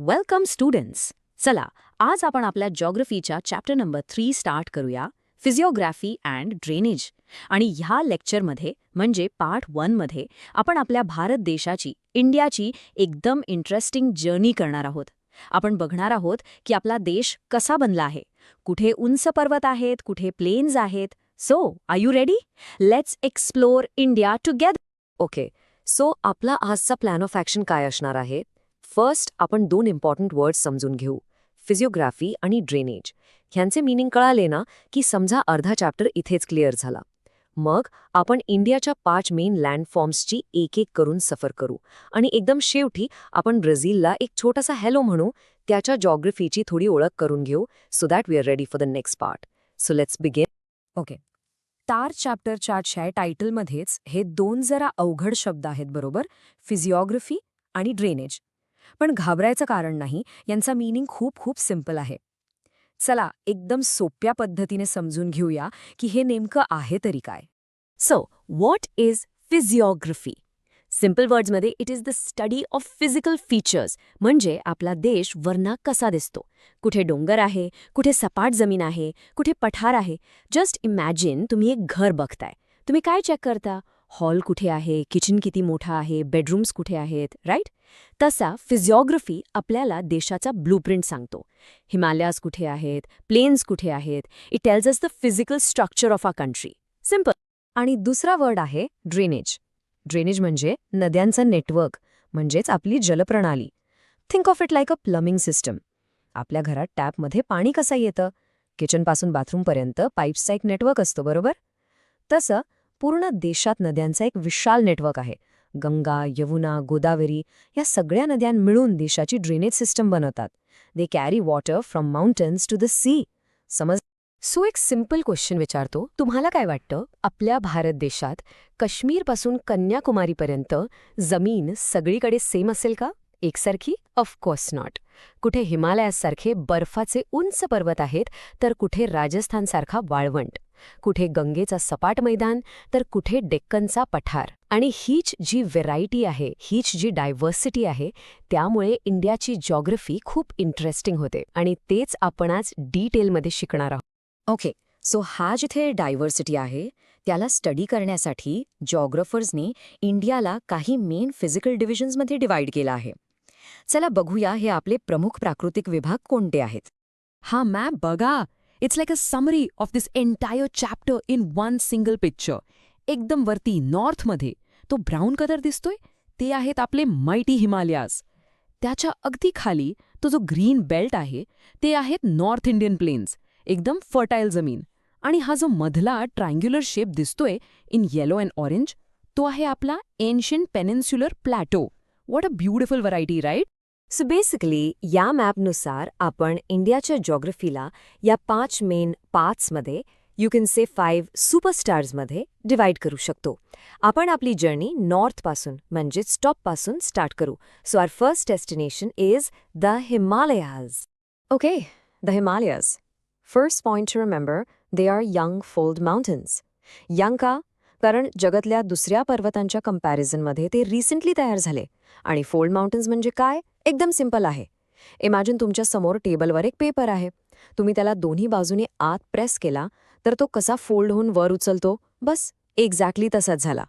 Welcome students. चला, आज आपण आपल्या जॉग्रफीच्या चॅप्टर नंबर 3 स्टार्ट करूया, फिजिओग्राफी अँड ड्रेनेज. आणि ह्या लेक्चरमध्ये म्हणजे पार्ट 1 मध्ये आपण आपल्या भारत देशाची, इंडियाची एकदम इंटरेस्टिंग जर्नी करणार आहोत. आपण बघणार आहोत की आपला देश कसा बनला आहे, कुठे उंच पर्वत आहेत, कुठे प्लेन्स आहेत. So are you ready? Let's explore India together. Okay, so आपला आजचा प्लॅन ऑफ ॲक्शन काय असणार आहे? फर्स्ट आपण दोन इम्पॉर्टंट वर्ड्स समजून घेऊ, फिजिओग्राफी आणि ड्रेनेज. ह्यांचे मीनिंग कळाले ना की समजा अर्धा चॅप्टर इथेच क्लिअर झाला. मग आपण इंडियाच्या 5 मेन लँडफॉर्म्सची एक एक करून सफर करू आणि एकदम शेवटी आपण ब्राझीलला एक छोटासा हॅलो म्हणू, त्याच्या जॉग्रफीची थोडी ओळख करून घेऊ, so that we are ready for the next part. So let's begin. Okay, तार चॅप्टरच्या टायटलमध्येच हे दोन जरा अवघड शब्द आहेत, बरोबर? फिजिओग्राफी आणि ड्रेनेज. पण घाबरायचं कारण नाही, यांचा मीनिंग खूप खूप सिम्पल आहे. चला, एकदम सोप्या पद्धतीने समजून घेऊया की हे नेमकं आहे तरी काय. So what is physiography? Simple वर्ड्समध्ये it is the study of physical features, म्हणजे आपला देश वरना कसा दिसतो. कुठे डोंगर आहे, कुठे सपाट जमीन आहे, कुठे पठार आहे. जस्ट इमॅजिन तुम्ही एक घर बघताय. तुम्ही काय चेक करता? हॉल कुठे आहे, किचन किती मोठा आहे, बेडरूम्स कुठे आहेत, राईट? तसा फिजिओग्राफी आपल्याला देशाचा ब्लूप्रिंट सांगतो. हिमालयाज कुठे आहेत, प्लेन्स कुठे आहेत. It tells us the physical structure of our country. Simple. आणि दुसरा वर्ड आहे ड्रेनेज. ड्रेनेज म्हणजे नद्यांचं नेटवर्क, म्हणजेच आपली जलप्रणाली. Think of it like a plumbing system. आपल्या घरात टॅपमध्ये पाणी कसं येतं? किचनपासून बाथरूमपर्यंत पाईप्सचा एक नेटवर्क असतो, बरोबर? तसं पूर्ण देशात नद्यांचा एक विशाल नेटवर्क आहे. गंगा, यमुना, गोदावरी या सगळ्या नद्या मिळून देशाची ड्रेनेज सिस्टम बनवतात. They carry water from mountains to the sea. समज. सो एक सिम्पल क्वेश्चन विचारतो, तुम्हाला काय वाटतं, आपल्या भारत देशात काश्मीरपासून कन्याकुमारीपर्यंत जमीन सगळीकडे सेम असेल का? एकसारखी? Of course not. कुठे हिमालयासारखे बर्फाचे उंच पर्वत आहेत, तर कुठे राजस्थानसारखा वाळवंट. कुठे गंगेचा सपाट मैदान, तर कुठे डेक्कनचा पठार. आणि हीच जी व्हेरायटी आहे, हीच जी डायव्हर्सिटी आहे, त्यामुळे इंडियाची जॉग्रफी खूप इंटरेस्टिंग होते आणि तेच आपण आज डिटेलमध्ये शिकणार आहोत. ओके, सो हा जिथे डायव्हर्सिटी आहे त्याला स्टडी करण्यासाठी जॉग्रफर्सनी इंडियाला काही मेन फिजिकल डिव्हिजन्समध्ये डिवाइड केलं आहे. चला बघूया हे आपले प्रमुख प्राकृतिक विभाग कोणते आहेत. हा मॅप बघा. It's like a summary of this entire chapter in one single picture. एकदम वरती नॉर्थमध्ये तो ब्राऊन कलर दिसतोय, ते आहेत आपले माइटी हिमालयाज. त्याच्या अगदी खाली तो जो ग्रीन बेल्ट आहे, ते आहेत नॉर्थ इंडियन प्लेन्स, एकदम फर्टाईल जमीन. आणि हा जो मधला ट्रायंग्युलर शेप दिसतोय इन येलो अँड ऑरेंज, तो आहे आपला ancient peninsular plateau. What a beautiful variety, right? So basically या मॅपनुसार आपण इंडियाच्या जॉग्रफीला या 5 मेन पार्ट्समध्ये, यू कॅन से 5 सुपरस्टार्समध्ये डिवाइड करू शकतो. आपण आपली जर्नी नॉर्थपासून म्हणजेच टॉपपासून स्टार्ट करू. So our first destination is the Himalayas. Okay, the Himalayas. First point two remember, they are young fold mountains. Young का? कारण जगातल्या दुसऱ्या पर्वतांच्या कंपॅरिझनमध्ये ते रिसेंटली तयार झाले. आणि फोल्ड माउंटन्स म्हणजे काय? एकदम सिंपल आहे. इमॅजिन तुमच्या समोर टेबलवर एक पेपर आहे. तुम्ही त्याला दोन्ही बाजूने आत प्रेस केला तर तो कसा फोल्ड होऊन वर उचलतो? बस एक्झॅक्टली तसाच झाला.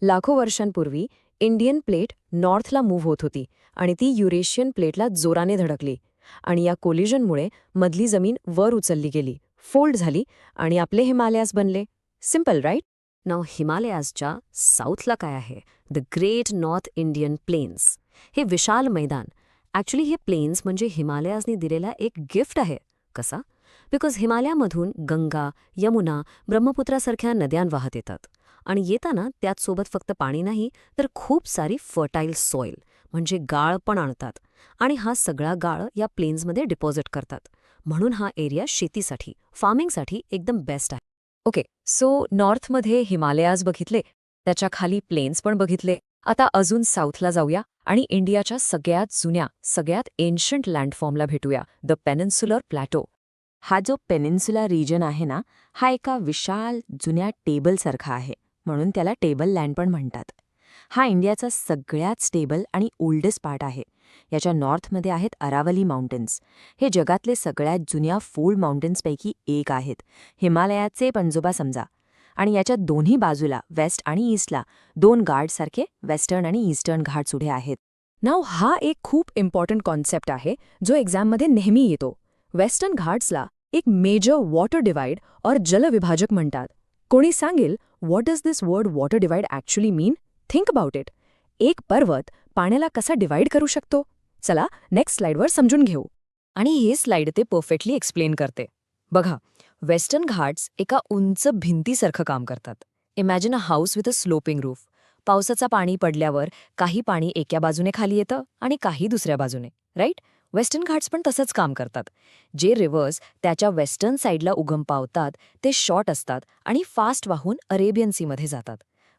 लाखो वर्षांपूर्वी इंडियन प्लेट नॉर्थला मूव्ह होत होती आणि ती युरेशियन प्लेटला जोराने धडकली. आणि या कोलिजनमुळे मधली जमीन वर उचलली गेली, फोल्ड झाली आणि आपले हिमालयाज बनले. Simple, right? नाउ हिमालयाजच्या साऊथला काय आहे? The great north Indian plains. हे विशाल मैदान. ॲक्च्युली हे प्लेन्स म्हणजे हिमालयाजने दिलेला एक गिफ्ट आहे. कसा? बिकॉज हिमालयामधून गंगा, यमुना, ब्रह्मपुत्रासारख्या नद्या वाहत येतात. आणि येताना त्याचसोबत फक्त पाणी नाही, तर खूप सारी फर्टाईल सॉईल म्हणजे गाळ पण आणतात. आणि हा सगळा गाळ या प्लेन्समध्ये डिपॉझिट करतात. म्हणून हा एरिया शेतीसाठी, फार्मिंगसाठी एकदम बेस्ट आहे. ओके, सो नॉर्थमध्ये हिमालयाज बघितले, त्याच्या खाली प्लेन्स पण बघितले. आता अजून साऊथला जाऊया आणि इंडियाच्या सगळ्यात जुन्या, सगळ्यात एन्शंट लँडफॉर्मला भेटूया, द पेनिन्सुलर प्लॅटो. हा जो पेनिन्सुला रिजन आहे ना, हा एका विशाल जुन्या टेबलसारखा आहे, म्हणून त्याला टेबल लँड पण म्हणतात. हा इंडियाचा सगळ्यात स्टेबल आणि ओल्डेस्ट पार्ट आहे. याच्या नॉर्थमध्ये आहेत अरावली माउंटन्स. हे जगातले सगळ्यात जुन्या फोल्ड माउंटन्सपैकी एक आहेत. हिमालयाचे पणजोबा समजा. आणि याच्या दोन्ही बाजूला वेस्ट आणि ईस्टला 2 गार्डसारखे वेस्टर्न आणि ईस्टर्न घाट्स उभे आहेत. नाव हा एक खूप इम्पॉर्टंट कॉन्सेप्ट आहे जो एक्झाममध्ये नेहमी येतो. वेस्टर्न घाट्सला एक मेजर वॉटर डिवाइड और जलविभाजक म्हणतात. कोणी सांगेल what does this word water divide actually mean? Think about it. एक पर्वत पाण्याला कसा डिवाइड करू शकतो? चला नेक्स्ट स्लाइडवर समजून घेऊ. आणि हे स्लाइड ते परफेक्टली एक्सप्लेन करते. बघा, वेस्टर्न घाट्स एका उंच भिंतीसारखं काम करतात. Imagine a house with a sloping roof. पावसाचा पाणी पडल्यावर काही पाणी एका बाजूने खाली येतं आणि काही दुसऱ्या बाजूने, राईट? वेस्टर्न घाट्स पण तसंच काम करतात. जे रिव्हर्स त्याच्या वेस्टर्न साईडला उगम पावतात ते शॉर्ट असतात आणि फास्ट वाहून अरेबियन सीमध्ये जातात.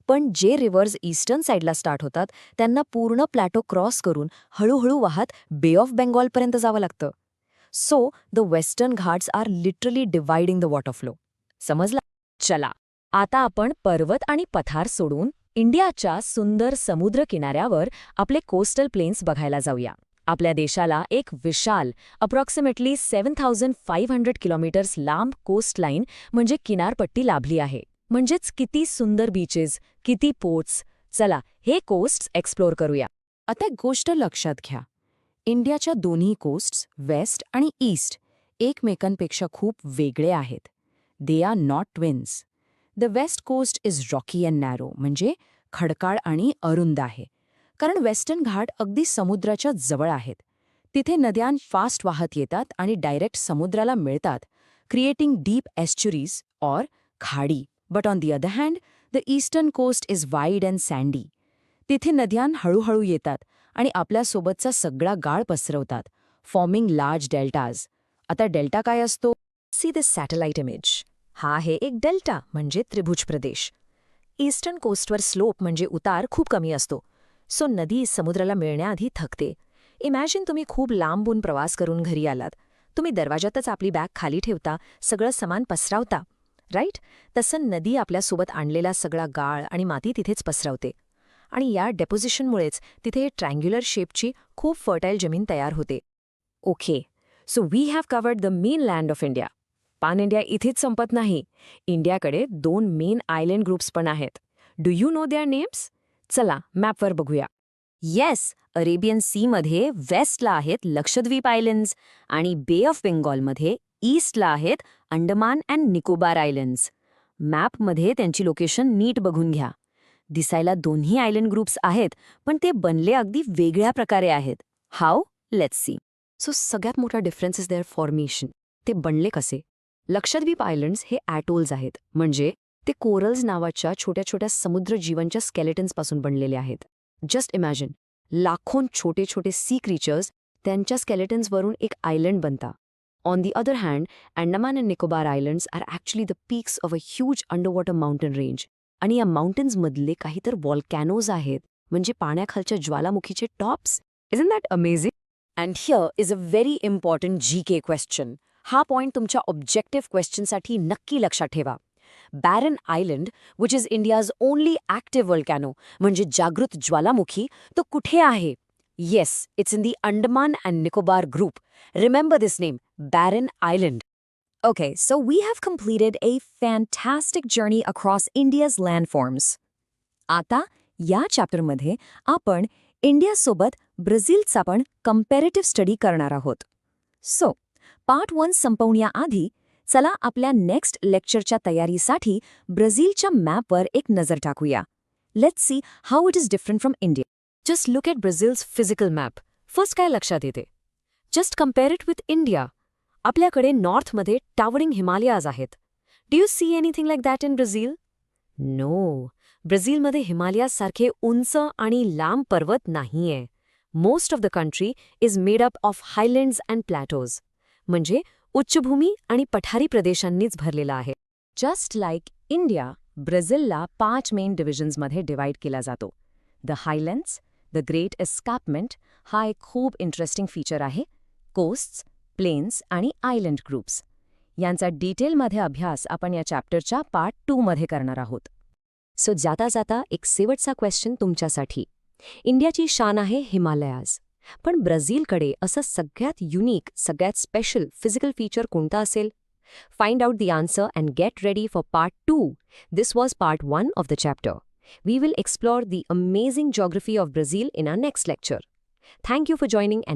पण जे रिव्हर्स ईस्टर्न साईडला स्टार्ट होतात त्यांना पूर्ण प्लॅटो क्रॉस करून हळूहळू वाहत बे ऑफ बेंगॉलपर्यंत जावं लागतं. So the Western Ghats are literally dividing the water flow. समजला? चला आता आपण पर्वत आणि पठार सोडून इंडियाच्या सुंदर समुद्र किनाऱ्यावर आपले कोस्टल प्लेन्स बघायला जाऊया. आपल्या देशाला एक विशाल अप्रॉक्सिमेटली 7,500 किलोमीटर्स लांब कोस्टलाईन म्हणजे किनारपट्टी लाभली आहे. म्हणजेच किती सुंदर बीचेस, किती पोर्ट्स. चला हे कोस्ट्स एक्सप्लोर करूया. आता एक गोष्ट लक्षात घ्या. इंडियाच्या दोन्ही कोस्ट्स वेस्ट आणि ईस्ट एकमेकांपेक्षा खूप वेगळे आहेत. They are not twins. The west coast is rocky and narrow म्हणजे खडकाळ आणि अरुंद आहे. कारण वेस्टर्न घाट अगदी समुद्राच्या जवळ आहेत. तिथे नद्या फास्ट वाहत येतात आणि डायरेक्ट समुद्राला मिळतात, क्रिएटिंग डीप एस्च्युरीज और खाडी. But on the other hand the eastern coast is wide and sandy. तिथे नद्या हळूहळू येतात आणि आपल्यासोबतचा सगळा गाळ पसरवतात, फॉर्मिंग लार्ज डेल्टाज. आता डेल्टा काय असतो? See this satellite image. हा आहे एक डेल्टा म्हणजे त्रिभुज प्रदेश. ईस्टर्न कोस्टवर स्लोप म्हणजे उतार खूप कमी असतो. सो नदी समुद्राला मिळण्याआधी थकते. इमॅजिन तुम्ही खूप लांबून प्रवास करून घरी आलात. तुम्ही दरवाजातच आपली बॅग खाली ठेवता, सगळं सामान पसरावता, राईट? तसं नदी आपल्यासोबत आणलेला सगळा गाळ आणि माती तिथेच पसरवते. आणि या डेपोझिशनमुळेच तिथे ट्रँग्युलर शेपची खूप फर्टाईल जमीन तयार होते. Okay, so we have covered the main land of India. पान इंडिया इथेच संपत नाही. इंडियाकडे 2 मेन आयलँड ग्रुप्स पण आहेत. Do you know their names? चला मॅपवर बघूया. येस, अरेबियन सीमध्ये वेस्टला आहेत लक्षद्वीप आयलँड्स आणि बे ऑफ बेंगॉलमध्ये ईस्टला आहेत अंडमान अँड निकोबार आयलँड्स. मॅपमध्ये त्यांची लोकेशन नीट बघून घ्या. दिसायला दोन्ही आयलँड ग्रुप्स आहेत, पण ते बनले अगदी वेगळ्या प्रकारे आहेत. हाऊ? Let's see. सो सगळ्यात मोठा डिफरन्स इज देअर फॉर्मेशन. ते बनले कसे? लक्षद्वीप आयलँड्स हे ॲटोल्स आहेत, म्हणजे ते कोरल्स नावाच्या छोट्या छोट्या समुद्र जीवांच्या स्केलेटन्सपासून बनलेले आहेत. जस्ट इमॅजिन, लाखों छोटे छोटे सी क्रीचर्स त्यांच्या स्केलेटन्सवरून एक आयलँड बनता. On the other hand, Andaman and Nicobar islands are actually the peaks of a huge underwater mountain range. आणि या माउंटन्समधले काही तर व्हॉल्कॅनोज आहेत, म्हणजे पाण्याखालच्या ज्वालामुखीचे tops. Isn't that amazing? And here is a very important GK question. हा पॉइंट तुमच्या ऑब्जेक्टिव्ह क्वेश्चनसाठी नक्की लक्षात ठेवा. Barren Island, which is India's only active volcano, म्हणजे जागृत ज्वालामुखी, तो कुठे आहे? Yes, it's in the Andaman and Nicobar group. Remember this name, Barren Island. Okay, so we have completed a fantastic journey across India's landforms. आता या चॅप्टरमध्ये आपण इंडियासोबत ब्राझीलचा पण कंपॅरेटिव्ह स्टडी करणार आहोत. सो पार्ट 1 संपवण्याआधी चला आपल्या नेक्स्ट लेक्चरच्या तयारीसाठी ब्राझीलच्या मॅपवर एक नजर टाकूया. Let's see how it is different from India. Just look at Brazil's physical map. First काय लक्षात येते? Just compare it with India. आपल्याकडे नॉर्थमध्ये टावरिंग हिमालयाज आहेत. Do you see anything like that in Brazil? No, ब्राझीलमध्ये हिमालयासारखे उंच आणि लांब पर्वत नाहीये. Most of the country is made up of highlands and plateaus, म्हणजे उच्चभूमी आणि पठारी प्रदेशांनीच भरलेला आहे. जस्ट लाईक इंडिया, ब्राझीलला 5 मेन डिव्हिजन्समध्ये डिवाइड केला जातो. द हायलँड्स, द ग्रेट एस्कार्पमेंट हा एक खूप इंटरेस्टिंग फीचर आहे. कोस्ट्स, प्लेन्स आणि आयलँड ग्रुप्स यांचा डिटेलमध्ये अभ्यास आपण या चॅप्टरच्या पार्ट 2 मध्ये करणार आहोत. सो जाता जाता एक शेवटचा क्वेश्चन तुमच्यासाठी. इंडियाची शान आहे हिमालयाज. पण ब्राझीलकडे असं सगळ्यात युनिक, सगळ्यात स्पेशल फिजिकल फीचर कोणतं असेल? Find out the answer and get ready for part 2. This was part 1 of the chapter. We will explore the amazing geography of Brazil in our next lecture. Thank you for joining and